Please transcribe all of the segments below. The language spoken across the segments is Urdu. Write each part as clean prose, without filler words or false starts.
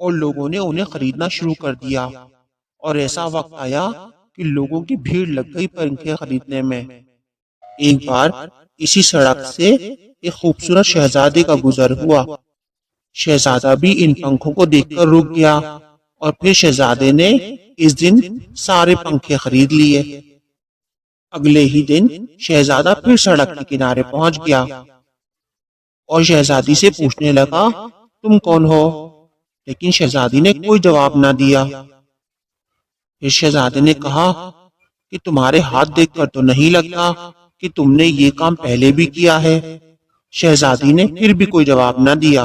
اور لوگوں نے انہیں خریدنا شروع کر دیا، اور ایسا وقت آیا کہ لوگوں کی بھیڑ لگ گئی پنکھے خریدنے میں۔ ایک بار اسی سڑک سے ایک خوبصورت شہزادے کا گزر ہوا۔ شہزادہ بھی ان پنکھوں کو دیکھ کر رک گیا، اور پھر شہزادے نے اس دن سارے پنکھے خرید لیے۔ اگلے ہی دن شہزادہ پھر سڑک کے کنارے پہنچ گیا اور شہزادی سے پوچھنے لگا، تم کون ہو؟ لیکن شہزادی نے کوئی جواب نہ دیا۔ پھر شہزادے نے کہا کہ تمہارے ہاتھ دیکھ کر تو نہیں لگتا کہ تم نے یہ کام پہلے بھی کیا ہے۔ شہزادی نے پھر بھی کوئی جواب نہ دیا۔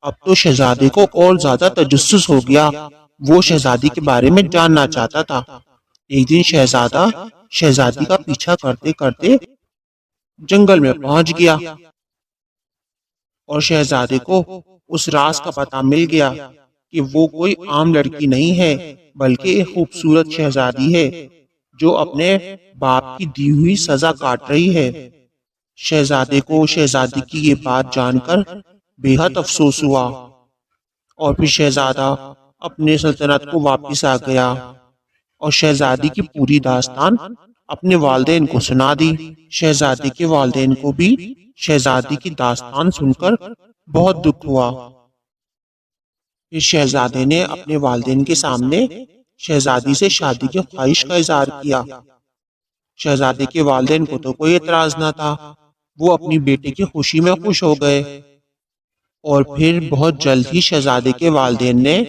اب تو شہزادے کو اور زیادہ تجسس ہو گیا، وہ شہزادی کے بارے میں جاننا چاہتا تھا۔ ایک دن شہزادہ شہزادی کا پیچھا کرتے کرتے جنگل میں پہنچ گیا، اور شہزادے کو اس راز کا پتہ مل گیا کہ وہ کوئی عام لڑکی نہیں ہے، بلکہ ایک خوبصورت شہزادی ہے جو اپنے باپ کی دی ہوئی سزا کاٹ رہی ہے۔ شہزادے کو شہزادی کی یہ بات جان کر بے حد افسوس ہوا، اور پھر شہزادہ اپنے سلطنت کو واپس آ گیا اور شہزادی کی پوری داستان اپنے والدین کو سنا دی۔ شہزادی کے والدین کو بھی شہزادی کی داستان سن کر بہت دکھ ہوا۔ پھر شہزادے نے اپنے والدین کے سامنے شہزادی سے شادی کی خواہش کا اظہار کیا۔ شہزادے کے والدین کو تو کوئی اعتراض نہ تھا، وہ اپنی بیٹے کی خوشی میں خوش ہو گئے، اور پھر بہت جلد ہی شہزادے کے والدین نے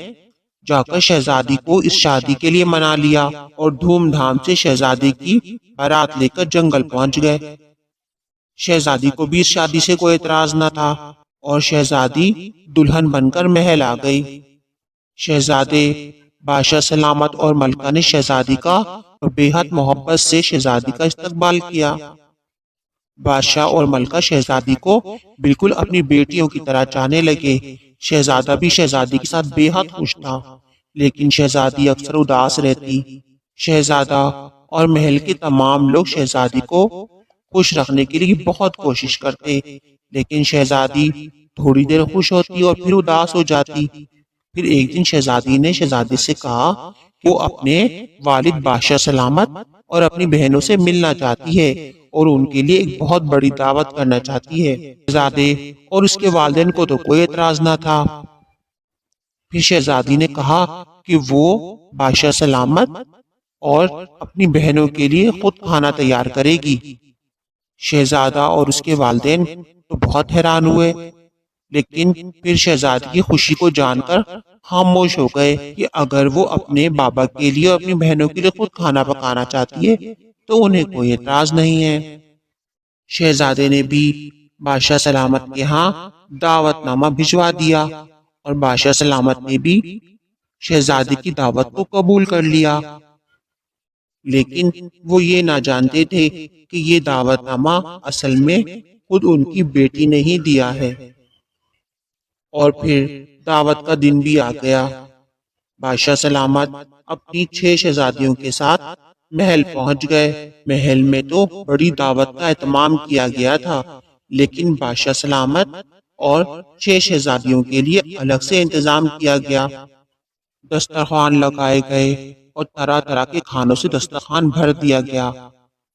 جا کر شہزادی کو اس شادی کے لیے منا لیا، اور دھوم دھام سے شہزادی کی بارات لے کر جنگل پہنچ گئے۔ شہزادی کو بھی اس شادی سے کوئی اعتراض نہ تھا، اور شہزادی دلہن بن کر محل آ گئی۔ شہزادے، بادشاہ سلامت اور ملکہ نے شہزادی کا بے حد محبت سے شہزادی کا استقبال کیا۔ بادشاہ اور ملکہ شہزادی کو بالکل اپنی بیٹیوں کی طرح چاہنے لگے۔ شہزادہ بھی شہزادی کے ساتھ بے حد خوش تھا، لیکن شہزادی اکثر اداس رہتی۔ شہزادہ اور محل کے تمام لوگ شہزادی کو خوش رکھنے کے لیے بہت کوشش کرتے، لیکن شہزادی تھوڑی دیر خوش ہوتی اور پھر اداس ہو جاتی۔ پھر ایک دن شہزادی نے شہزادے سے کہا کہ وہ اپنے والد بادشاہ سلامت اور اپنی بہنوں سے ملنا چاہتی ہے، اور ان کے لیے ایک بہت بڑی دعوت کرنا چاہتی ہے۔ شہزادے اور اس کے والدین کو تو کوئی اعتراض نہ تھا۔ پھر شہزادی نے کہا کہ وہ بادشاہ سلامت اور اپنی بہنوں کے لیے خود کھانا تیار کرے گی۔ شہزادہ اور اس کے والدین تو بہت حیران ہوئے، لیکن پھر شہزادی کی خوشی کو جان کر خاموش ہو گئے کہ اگر وہ اپنے بابا کے لیے اور اپنی بہنوں کے لیے خود کھانا پکانا چاہتی ہے تو انہیں کوئی اعتراض نہیں ہے۔ شہزادے نے بھی بادشاہ سلامت کے ہاں دعوت نامہ بھجوا دیا، اور بادشاہ سلامت نے بھی شہزادی کی دعوت کو قبول کر لیا، لیکن وہ یہ نہ جانتے تھے کہ یہ دعوت نامہ اصل میں خود ان کی بیٹی نے ہی دیا ہے۔ اور پھر دعوت کا دن بھی آ گیا۔ بادشاہ سلامت اپنی 6 شہزادیوں کے ساتھ محل پہنچ گئے۔ محل میں تو بڑی دعوت کا اہتمام کیا گیا تھا، لیکن بادشاہ سلامت اور 6 شہزادیوں کے لیے الگ سے انتظام کیا گیا۔ دسترخوان لگائے گئے اور طرح طرح کے کھانوں سے دسترخوان بھر دیا گیا۔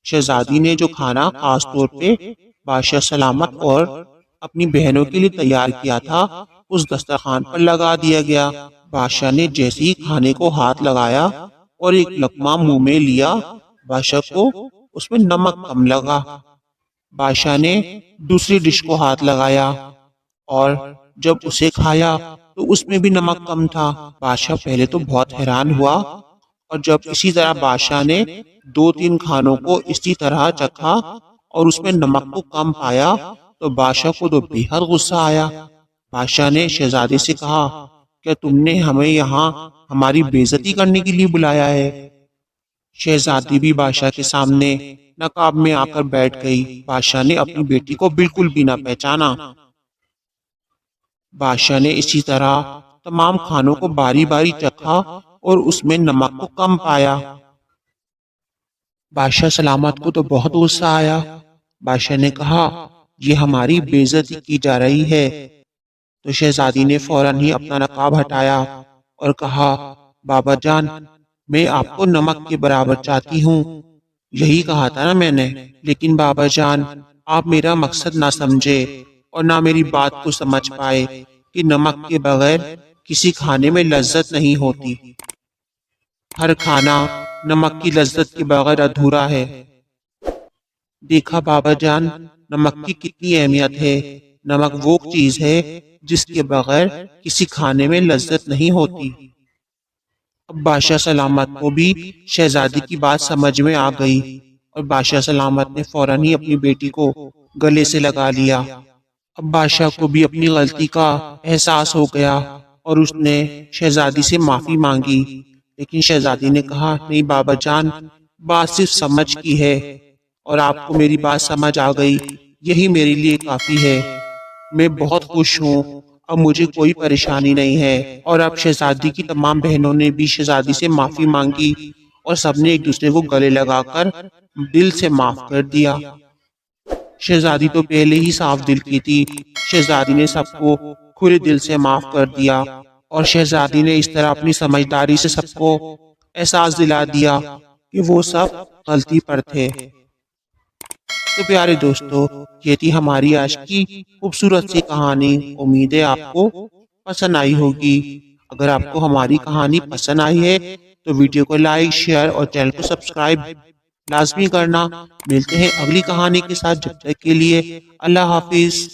شہزادی نے جو کھانا خاص طور پہ بادشاہ سلامت اور اپنی بہنوں کے لیے تیار کیا تھا اس دسترخوان پر لگا دیا گیا۔ بادشاہ نے جیسے ہی کھانے کو ہاتھ لگایا اور ایک لقمہ منہ میں لیا، بادشاہ کو اس میں نمک کم لگا۔ بادشاہ نے دوسری ڈش کو ہاتھ لگایا اور جب اسے کھایا تو اس میں بھی نمک کم تھا۔ بادشاہ پہلے تو بہت حیران ہوا، اور جب اسی طرح بادشاہ نے 2-3 کھانوں کو اسی طرح چکھا اور اس میں نمک کو کم پایا تو بادشاہ کو تو بے حد غصہ آیا۔ بادشاہ نے شہزادے سے کہا، کیا تم نے ہمیں یہاں ہماری بے عزتی کرنے کے لیے بلایا ہے؟ شہزادی بھی بادشاہ کے سامنے نقاب میں آ کر بیٹھ گئی۔ بادشاہ نے اپنی بیٹی کو بالکل بھی نہ پہچانا۔ بادشاہ نے اسی طرح تمام کھانوں کو باری باری چکھا اور اس میں نمک کو کم پایا۔ بادشاہ سلامت کو تو بہت غصہ آیا۔ بادشاہ نے کہا، یہ ہماری بے عزتی کی جا رہی ہے۔ تو شہزادی نے فوراً ہی اپنا نقاب ہٹایا اور کہا، بابا جان، میں آپ کو نمک کے برابر چاہتی ہوں۔ یہی کہا تھا نا میں نے، لیکن بابا جان آپ میرا مقصد نہ سمجھے اور نہ میری بات کو سمجھ پائے کہ نمک کے بغیر کسی کھانے میں لذت نہیں ہوتی۔ ہر کھانا نمک کی لذت کے بغیر ادھورا ہے۔ دیکھا بابا جان، نمک کی کتنی اہمیت ہے۔ نمک وہ چیز ہے جس کے بغیر کسی کھانے میں لذت نہیں ہوتی۔ اب بادشاہ سلامت کو بھی شہزادی کی بات سمجھ میں آ گئی اور بادشاہ سلامت نے فوراً ہی اپنی بیٹی کو گلے سے لگا لیا۔ اب بادشاہ کو بھی اپنی غلطی کا احساس ہو گیا اور اس نے شہزادی سے معافی مانگی، لیکن شہزادی نے کہا، نہیں بابا جان، بات صرف سمجھ کی ہے اور آپ کو میری بات سمجھ آ گئی، یہی میرے لیے کافی ہے۔ میں بہت خوش ہوں، اب مجھے کوئی پریشانی نہیں ہے۔ اور اب شہزادی کی تمام بہنوں نے بھی شہزادی سے معافی مانگی اور سب نے ایک دوسرے کو گلے لگا کر دل سے معاف کر دیا۔ شہزادی تو پہلے ہی صاف دل کی تھی۔ شہزادی نے سب کو کھلے دل سے معاف کر دیا اور شہزادی نے اس طرح اپنی سمجھداری سے سب کو احساس دلا دیا کہ وہ سب غلطی پر تھے۔ تو پیارے دوستو، یہ تھی ہماری آج کی خوبصورت سی کہانی۔ امید ہے آپ کو پسند آئی ہوگی۔ اگر آپ کو ہماری کہانی پسند آئی ہے تو ویڈیو کو لائک، شیئر اور چینل کو سبسکرائب لازمی کرنا۔ ملتے ہیں اگلی کہانی کے ساتھ، جب تک کے لیے اللہ حافظ۔